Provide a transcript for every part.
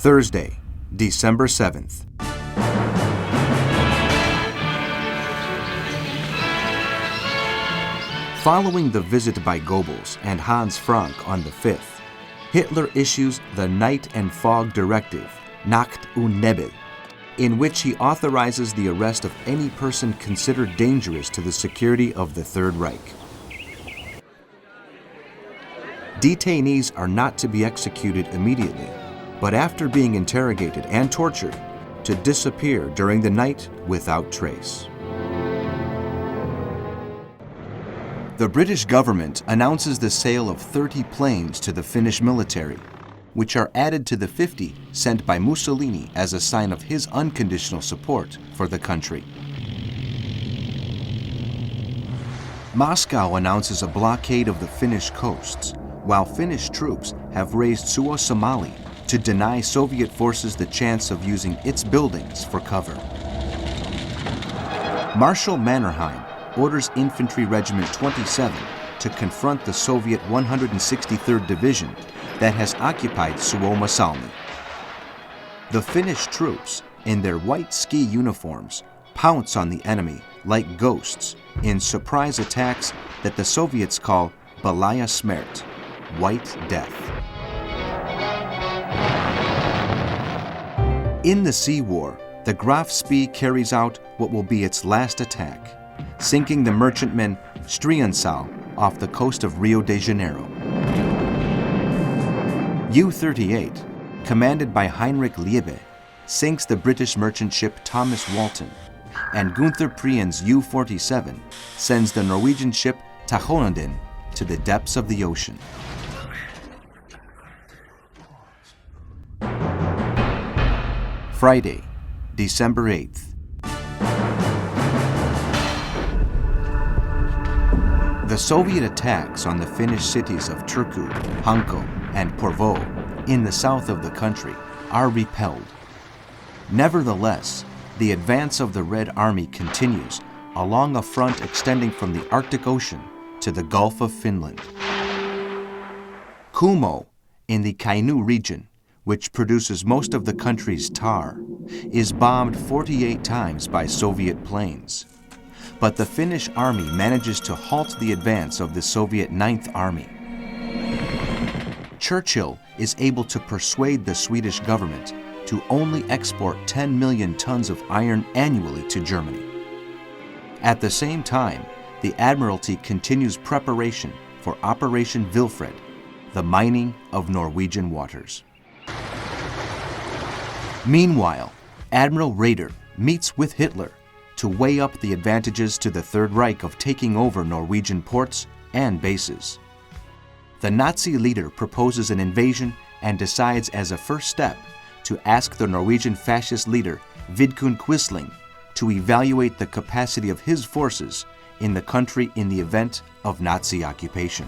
Thursday, December 7th. Following the visit by Goebbels and Hans Frank on the 5th, Hitler issues the Night and Fog Directive, Nacht und Nebel, in which he authorizes the arrest of any person considered dangerous to the security of the Third Reich. Detainees are not to be executed immediately, but after being interrogated and tortured, to disappear during the night without trace. The British government announces the sale of 30 planes to the Finnish military, which are added to the 50 sent by Mussolini as a sign of his unconditional support for the country. Moscow announces a blockade of the Finnish coasts, while Finnish troops have raised Suomi to deny Soviet forces the chance of using its buildings for cover. Marshal Mannerheim orders Infantry Regiment 27 to confront the Soviet 163rd Division that has occupied Suomi. The Finnish troops, in their white ski uniforms, pounce on the enemy like ghosts in surprise attacks that the Soviets call Belaya Smert, White Death. In the Sea War, the Graf Spee carries out what will be its last attack, sinking the merchantman Striensal off the coast of Rio de Janeiro. U-38, commanded by Heinrich Liebe, sinks the British merchant ship Thomas Walton, and Gunther Prien's U-47 sends the Norwegian ship Tajonudin to the depths of the ocean. Friday, December 8th. The Soviet attacks on the Finnish cities of Turku, Hanko, and Porvoo in the south of the country are repelled. Nevertheless, the advance of the Red Army continues along a front extending from the Arctic Ocean to the Gulf of Finland. Kumo, in the Kainuu region, which produces most of the country's tar, is bombed 48 times by Soviet planes. But the Finnish army manages to halt the advance of the Soviet Ninth Army. Churchill is able to persuade the Swedish government to only export 10 million tons of iron annually to Germany. At the same time, the Admiralty continues preparation for Operation Wilfred, the mining of Norwegian waters. Meanwhile, Admiral Raeder meets with Hitler to weigh up the advantages to the Third Reich of taking over Norwegian ports and bases. The Nazi leader proposes an invasion and decides as a first step to ask the Norwegian fascist leader Vidkun Quisling to evaluate the capacity of his forces in the country in the event of Nazi occupation.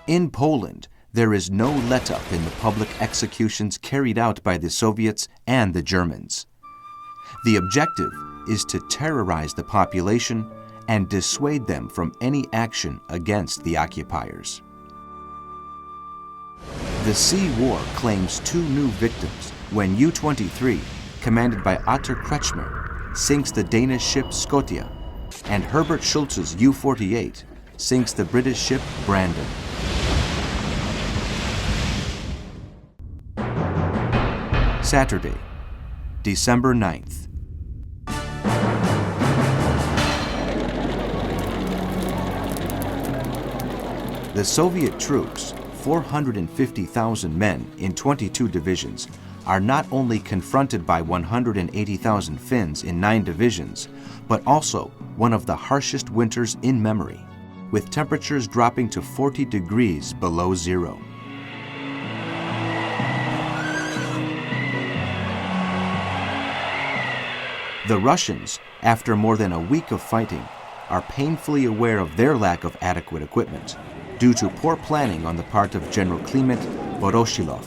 In Poland, there is no let-up in the public executions carried out by the Soviets and the Germans. The objective is to terrorize the population and dissuade them from any action against the occupiers. The Sea War claims 2 new victims when U-23, commanded by Otto Kretschmer, sinks the Danish ship Scotia, and Herbert Schulz's U-48 sinks the British ship Brandon. Saturday, December 9th. The Soviet troops, 450,000 men in 22 divisions, are not only confronted by 180,000 Finns in 9 divisions, but also one of the harshest winters in memory, with temperatures dropping to 40 degrees below zero. The Russians, after more than a week of fighting, are painfully aware of their lack of adequate equipment due to poor planning on the part of General Kliment Voroshilov.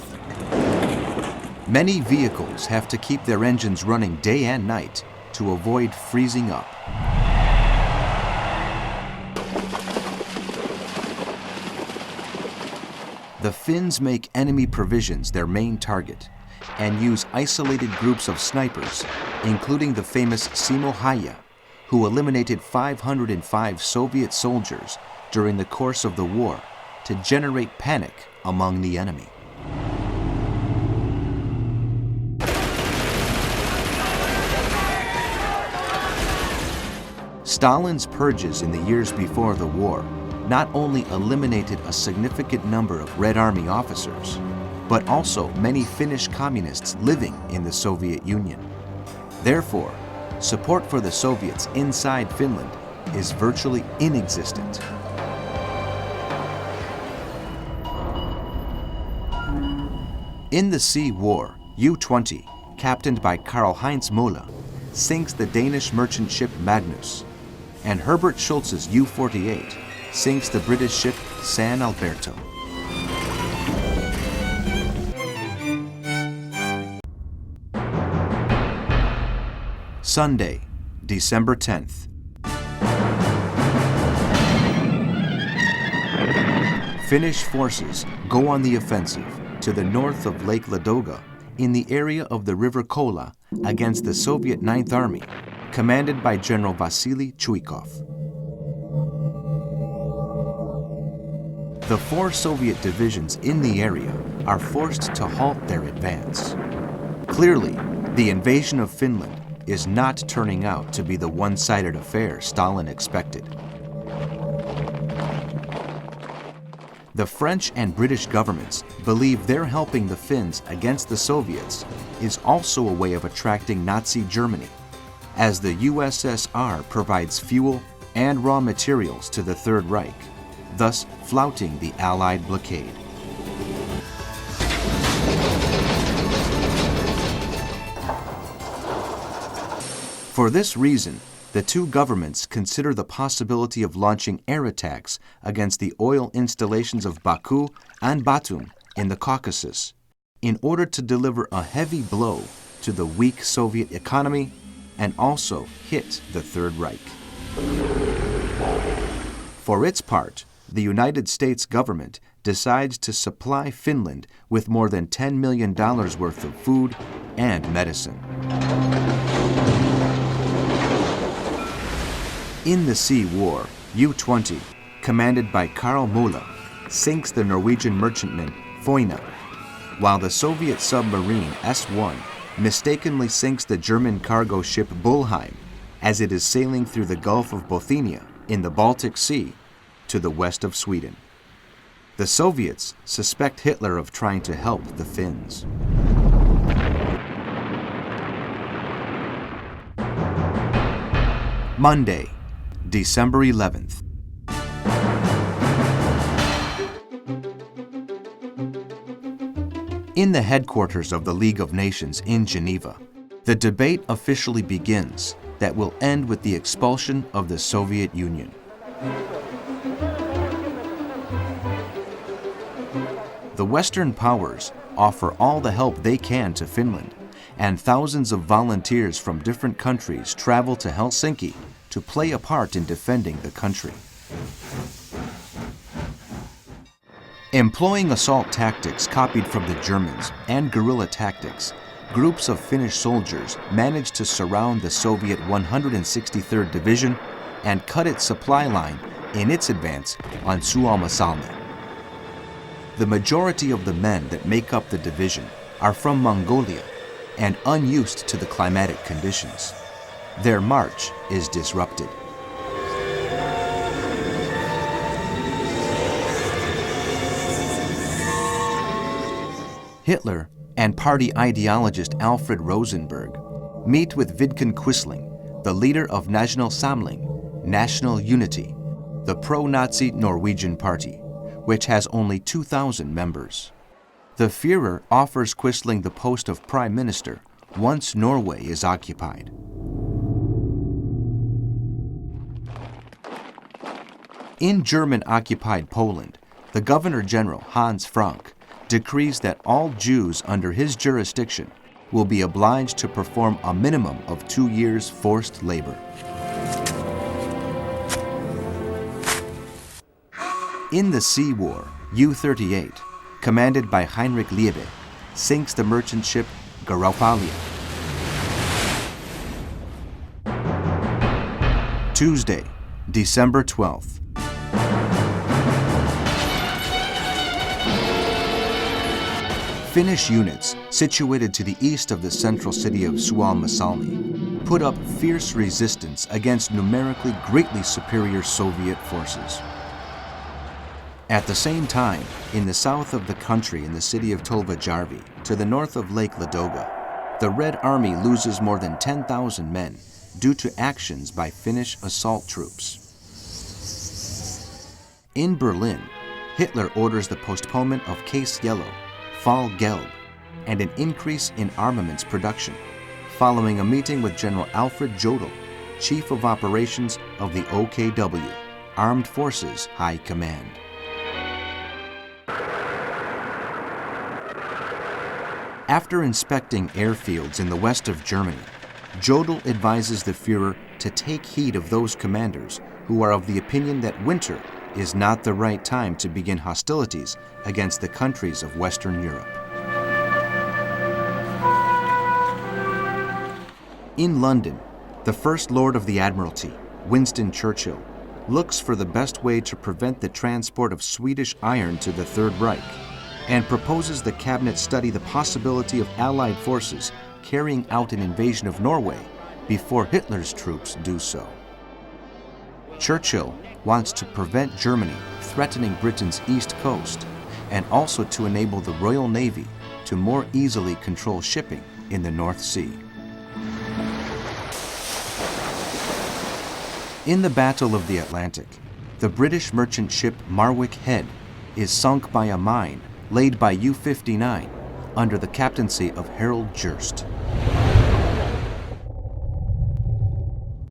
Many vehicles have to keep their engines running day and night to avoid freezing up. The Finns make enemy provisions their main target and use isolated groups of snipers, including the famous Simo Häyhä, who eliminated 505 Soviet soldiers during the course of the war to generate panic among the enemy. Stalin's purges in the years before the war not only eliminated a significant number of Red Army officers, but also many Finnish communists living in the Soviet Union. Therefore, support for the Soviets inside Finland is virtually inexistent. In the Sea War, U-20, captained by Karl-Heinz Müller, sinks the Danish merchant ship Magnus, and Herbert Schultz's U-48 sinks the British ship San Alberto. Sunday, December 10th. Finnish forces go on the offensive to the north of Lake Ladoga in the area of the River Kola against the Soviet Ninth Army, commanded by General Vasily Chuikov. The 4 Soviet divisions in the area are forced to halt their advance. Clearly, the invasion of Finland is not turning out to be the one-sided affair Stalin expected. The French and British governments believe their helping the Finns against the Soviets is also a way of attracting Nazi Germany, as the USSR provides fuel and raw materials to the Third Reich, thus flouting the Allied blockade. For this reason, the two governments consider the possibility of launching air attacks against the oil installations of Baku and Batum in the Caucasus in order to deliver a heavy blow to the weak Soviet economy and also hit the Third Reich. For its part, the United States government decides to supply Finland with more than $10 million worth of food and medicine. In the Sea War, U-20, commanded by Karl Müller, sinks the Norwegian merchantman Häyhä, while the Soviet submarine S-1 mistakenly sinks the German cargo ship Bullheim as it is sailing through the Gulf of Bothnia in the Baltic Sea to the west of Sweden. The Soviets suspect Hitler of trying to help the Finns. Monday, December 11th. In the headquarters of the League of Nations in Geneva, the debate officially begins that will end with the expulsion of the Soviet Union. The Western powers offer all the help they can to Finland, and thousands of volunteers from different countries travel to Helsinki to play a part in defending the country. Employing assault tactics copied from the Germans and guerrilla tactics, groups of Finnish soldiers managed to surround the Soviet 163rd Division and cut its supply line in its advance on Suomussalmi. The majority of the men that make up the division are from Mongolia and unused to the climatic conditions. Their march is disrupted. Hitler and party ideologist Alfred Rosenberg meet with Vidkun Quisling, the leader of National Samling, National Unity, the pro-Nazi Norwegian party, which has only 2,000 members. The Führer offers Quisling the post of prime minister once Norway is occupied. In German-occupied Poland, the Governor-General Hans Frank decrees that all Jews under his jurisdiction will be obliged to perform a minimum of 2 years forced labor. In the Sea War, U-38, commanded by Heinrich Liebe, sinks the merchant ship Garaufalia. Tuesday, December 12th. Finnish units situated to the east of the central city of Suomussalmi put up fierce resistance against numerically greatly superior Soviet forces. At the same time, in the south of the country in the city of Tolvajärvi, to the north of Lake Ladoga, the Red Army loses more than 10,000 men due to actions by Finnish assault troops. In Berlin, Hitler orders the postponement of Case Yellow, Fall Gelb, and an increase in armaments production, following a meeting with General Alfred Jodl, Chief of Operations of the OKW, Armed Forces High Command. After inspecting airfields in the west of Germany, Jodl advises the Führer to take heed of those commanders who are of the opinion that winter is not the right time to begin hostilities against the countries of Western Europe. In London, the First Lord of the Admiralty, Winston Churchill, looks for the best way to prevent the transport of Swedish iron to the Third Reich and proposes the cabinet study the possibility of Allied forces carrying out an invasion of Norway before Hitler's troops do so. Churchill wants to prevent Germany threatening Britain's east coast and also to enable the Royal Navy to more easily control shipping in the North Sea. In the Battle of the Atlantic, the British merchant ship Marwick Head is sunk by a mine laid by U-59 under the captaincy of Harold Gerst.